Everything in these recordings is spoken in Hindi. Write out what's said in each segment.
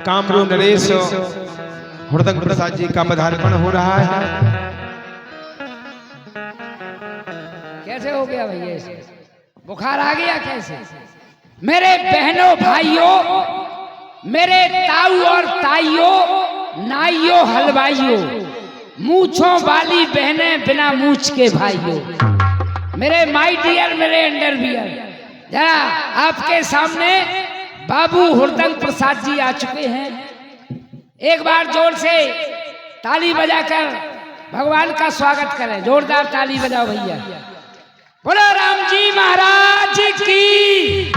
कामरू नरेश हुड़दंग प्रसाद जी का पदार्पण हो रहा है। कैसे हो गया भैया, बुखार आ गया कैसे? मेरे बहनों भाइयों, मेरे ताऊ और ताइयों, नाइयों हलवाइयों, मूछों वाली बहनें बिना मूछ के भाइयों, मेरे माय डियर, मेरे अंडरवियर, जरा आपके सामने बाबू हुड़दंग प्रसाद जी आ चुके हैं। एक बार जोर से ताली बजाकर भगवान का स्वागत करें। जोरदार ताली बजाओ भैया। बोलो राम जी महाराज की।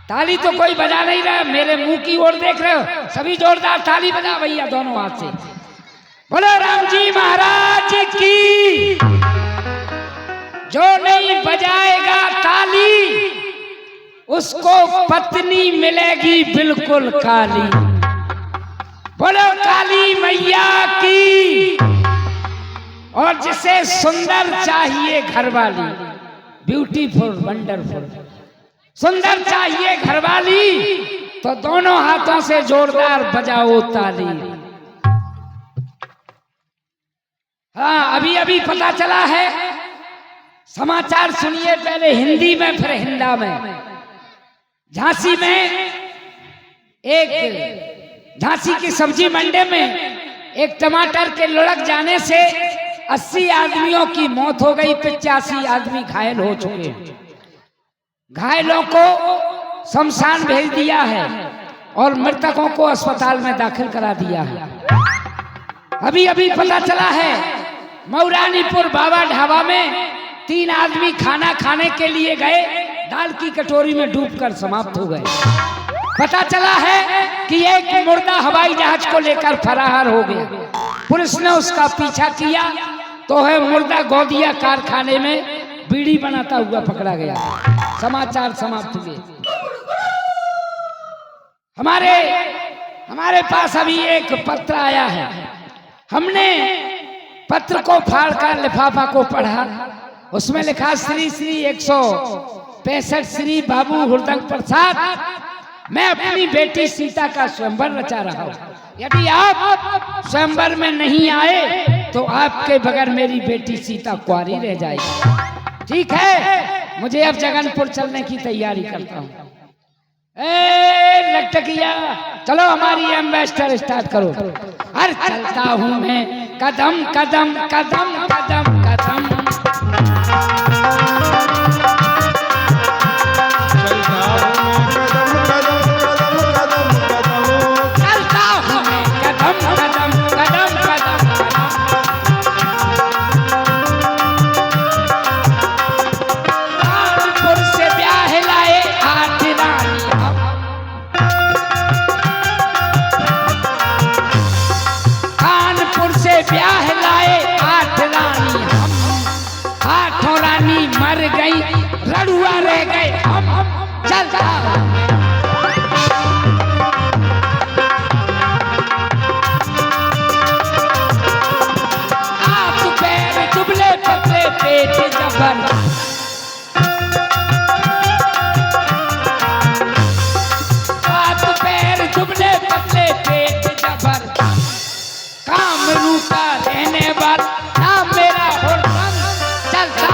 ताली तो कोई बजा नहीं रहा, मेरे मुंह की ओर देख रहे हो। सभी जोरदार ताली बजाओ भैया दोनों हाथ से। बोलो राम जी महाराज की। जो नहीं बजाएगा ताली उसको पत्नी मिलेगी बिल्कुल काली। बोलो काली मैया की। और जिसे सुंदर चाहिए घरवाली, ब्यूटीफुल वंडरफुल, सुंदर चाहिए घरवाली, तो दोनों हाथों से जोरदार बजाओ ताली। हाँ, अभी अभी पता चला है, समाचार सुनिए पहले हिंदी में फिर हिंदा में। झांसी में झांसी की सब्जी मंडी में एक टमाटर के लुढ़क जाने से 80 आदमियों की मौत हो गई, 85 आदमी घायल हो चुके हैं। घायलों को शमशान भेज दिया है और मृतकों को अस्पताल में दाखिल करा दिया है। अभी अभी पता चला है मौरानीपुर बाबा ढाबा में 3 आदमी खाना खाने के लिए गए, दाल की कटोरी में डूबकर समाप्त हो गए। पता चला है कि एक मुर्दा हवाई जहाज को लेकर फरार हो गया। पुलिस ने उसका पीछा किया तो है मुर्दा गौदिया कारखाने में बीड़ी बनाता हुआ पकड़ा गया। समाचार समाप्त हुए। हमारे पास अभी एक पत्र आया है। हमने पत्र को फाड़कर लिफाफा को पढ़ा। उसमें लिखा श्री श्री 165 श्री बाबू हुड़दंग प्रसाद, मैं अपनी बेटी सीता का स्वयंवर रचा रहा हूँ। यदि आप स्वयंवर में नहीं आए तो आपके बगैर मेरी बेटी सीता कुंवारी रह जाएगी। ठीक है, मुझे अब जगनपुर चलने की तैयारी करता हूँ। लटकिया, चलो हमारी एम्बेसडर स्टार्ट करो। अरे चलता हूँ मैं कदम कदम कदम कदम कदम, ब्याह लाए 8 रानी हम, 8 रानी मर गई, रड़ुआ रह गए हम। चलता हाथ पैर दुबले पतले पेट जबर, हाथ पैर दुबले पतले पेट जबर, कामरू का रहने वाला नाम मेरा हुड़दंग। चलता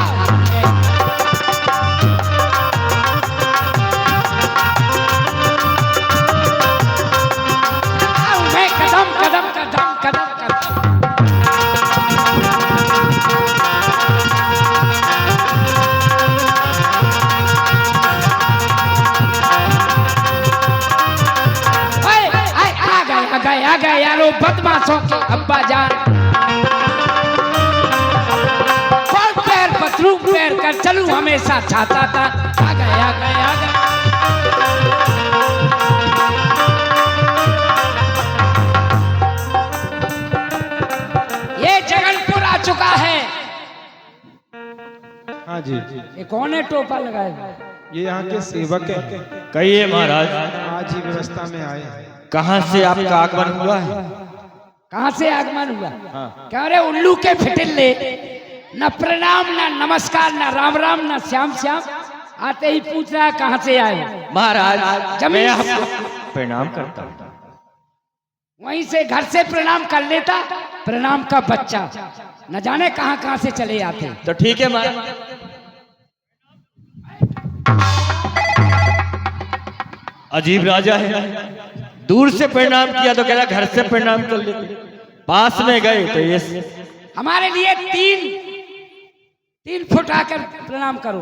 मैं कदम कदम कदम कदम कदम। आ गए यारो बदमाशों के अब्बा जान। पैर पथरू पैर कर चलूं हमेशा चाहता था। आ गए आ गए आ गए। ये जगनपुर आ चुका है। हाँ जी, ये कौन है टोपा लगाए? ये यहाँ के सेवक है। कहिए महाराज, आज ही व्यवस्था में आए। कहाँ से आपका आगमन हुआ है? कहाँ से आगमन हुआ? हाँ। क्या रे उल्लू के फिटिल्ले, न प्रणाम न नमस्कार न राम राम न श्याम श्याम, आते ही पूछ रहा कहाँ से आए? महाराज जमीन मैं आपको प्रणाम करता हूँ। वहीं से घर से प्रणाम कर लेता, प्रणाम का बच्चा न जाने कहां कहां से चले आते। तो ठीक है महाराज। अजीब राजा है, दूर से प्रणाम किया तो कह रहा घर से प्रणाम कर लेते, पास में गए तो ये हमारे लिए तीन फुट आकर प्रणाम करो।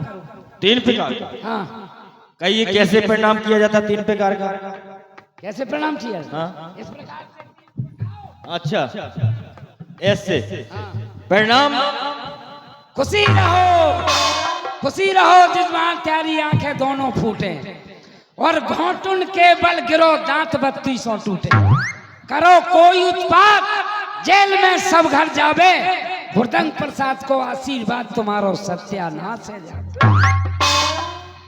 3 प्रकार। हाँ, कहिए कैसे प्रणाम किया जाता 3 प्रकार का? कैसे प्रणाम किया? हाँ। इस प्रकार से। अच्छा, ऐसे प्रणाम। खुशी रहो जिजमान त्यारी आंखें दोनों फूटे, और घोटुन के बल गिरो दांत 32 टूटे। करो कोई उत्पात जेल में सब घर जावे, हुरदंग प्रसाद को आशीर्वाद तुम्हारो सत्यानाश है जावे।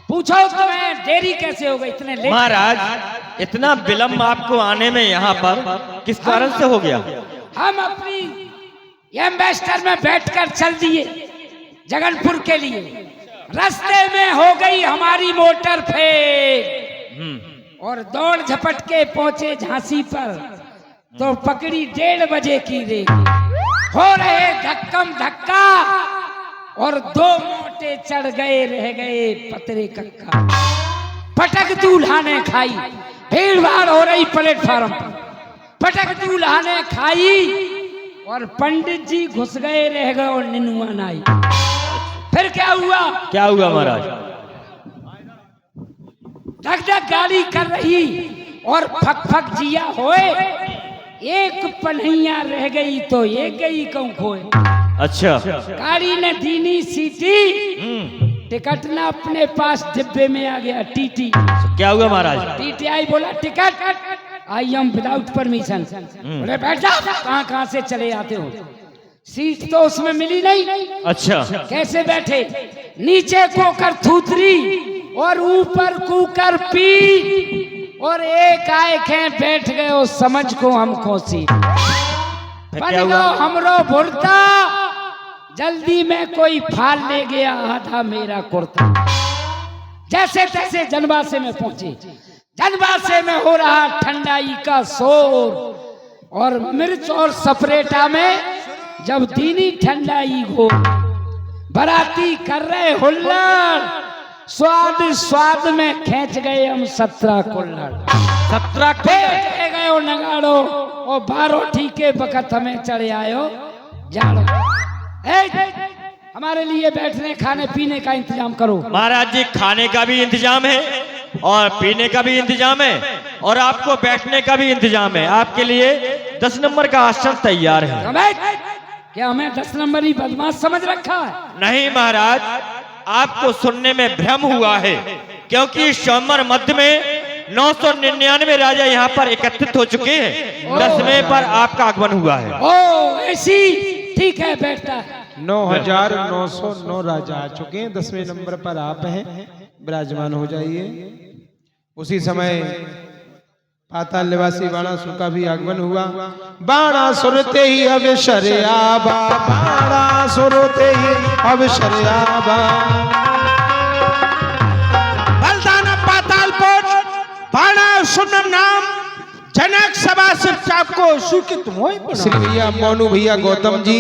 पूछो तुम्हें देरी कैसे हो गई इतने लेट? महाराज इतना विलम्ब आपको आने में यहाँ पर किस कारण से हो गया? हम अपनी एम्बेसडर में बैठकर चल दिए जगनपुर के लिए, रास्ते में हो गई हमारी मोटर फेल और दौड़ झपट के पहुंचे झांसी पर, तो पकड़ी 1:30 बजे की रेल। हो रहे धक्कम धक्का और 2 मोटे चढ़ गए, रह गए पतरे कक्का। पटक दूल्हा ने खाई, भीड़ भाड़ हो रही प्लेटफार्म पर। पटक दूल्हा ने खाई और पंडित जी घुस गए, रह गए और निनुआ नाई। फिर क्या हुआ? क्या हुआ महाराज? धक धक गाड़ी कर रही और फक फक जिया होए, एक पन्हैया रह गई तो एक गई कहूं खोए। अच्छा, गाड़ी ने दीनी सीटी, टिकट ना अपने पास डिब्बे में आ गया टीटी। क्या हुआ महाराज? टीटीआई बोला ticket I am without permission. बोले बैठ जाओ, कहां से चले आते हो? सीट तो उसमें मिली नहीं। अच्छा, कैसे बैठे? नीचे कोकर थूथरी और ऊपर कुकर पी, और एक आए खे बैठ गए हो समझ को हमको सीट। बन गो हमरो भुरता, जल्दी में कोई फाल ले गया आधा मेरा कुर्ता। जैसे तैसे जनवासे में पहुंचे, जनवासे में हो रहा ठंडाई का शोर, और मिर्च और सपरेटा में जब दीनी ठंडाई हो, बराती कर रहे हुल्लड़, स्वाद में खींच गए हम 17 कुल्हड़। 17 फेंक गए नगाड़ो, और 12 ठीके बकत हमें चढ़े आयो जाड़ो। हमारे लिए बैठने खाने पीने का इंतजाम करो। महाराज जी खाने का भी इंतजाम है और पीने का भी इंतजाम है और आपको बैठने का भी इंतजाम है। आपके लिए 10 नंबर का आसन तैयार है। क्या हमें 10 नंबर ही बदमाश समझ रखा है? नहीं महाराज, आपको सुनने में भ्रम हुआ है, क्योंकि स्वयंवर मध्य में 999 राजा यहाँ पर एकत्रित हो चुके हैं। 10वें पर आपका आगमन हुआ है। ओ ऐसी, ठीक है बैठता है। 9,909 राजा आ चुके हैं, 10वें नंबर पर आप हैं, विराजमान हो जाइए। उसी समय पाताल निवासी बाणासुर का भी आगमन हुआ। बाणासुर ते ही अवसर आबा, बाणासुर ते ही अवसर आबा। बलदान पाताल पहुंच, बाणासुर नाम जनक सभा से आपको स्वीकृत हुए। श्री भैया मोनू भैया गौतम जी,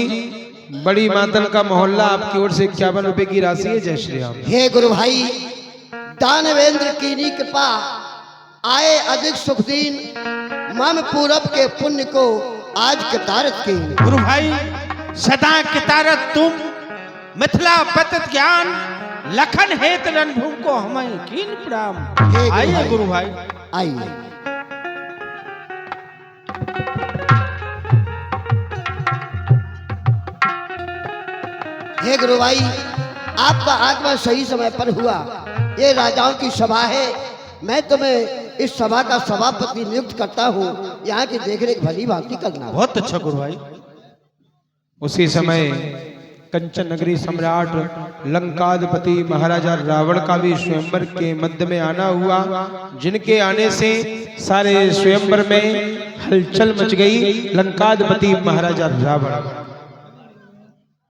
बड़ी मातल का मोहल्ला, आपकी ओर से 51 रुपए की राशि है। जय श्री राम। हे गुरु भाई, दानवेंद्र की कृपा आए अधिक सुख दिन, मम पूरब के पुण्य को आज कितारत की। गुरु भाई सदा कितारत तुम, मिथिला पतत ज्ञान, लखन हेत रणभूम को हमें कीन प्रणाम। आइए गुरु भाई, आइए। हे गुरु भाई, आपका आगमन सही समय पर हुआ। ये राजाओं की सभा है, मैं तुम्हें इस सभा का सभापति नियुक्त करता हूँ। यहाँ की देखरेख भली भांति करना। बहुत अच्छा गुरु भाई। उसी समय कंचन नगरी सम्राट लंकाधिपति महाराजा रावण का भी स्वयंवर के मध्य में आना हुआ, जिनके आने से सारे स्वयंवर में हलचल मच गई। लंकाधिपति महाराजा रावण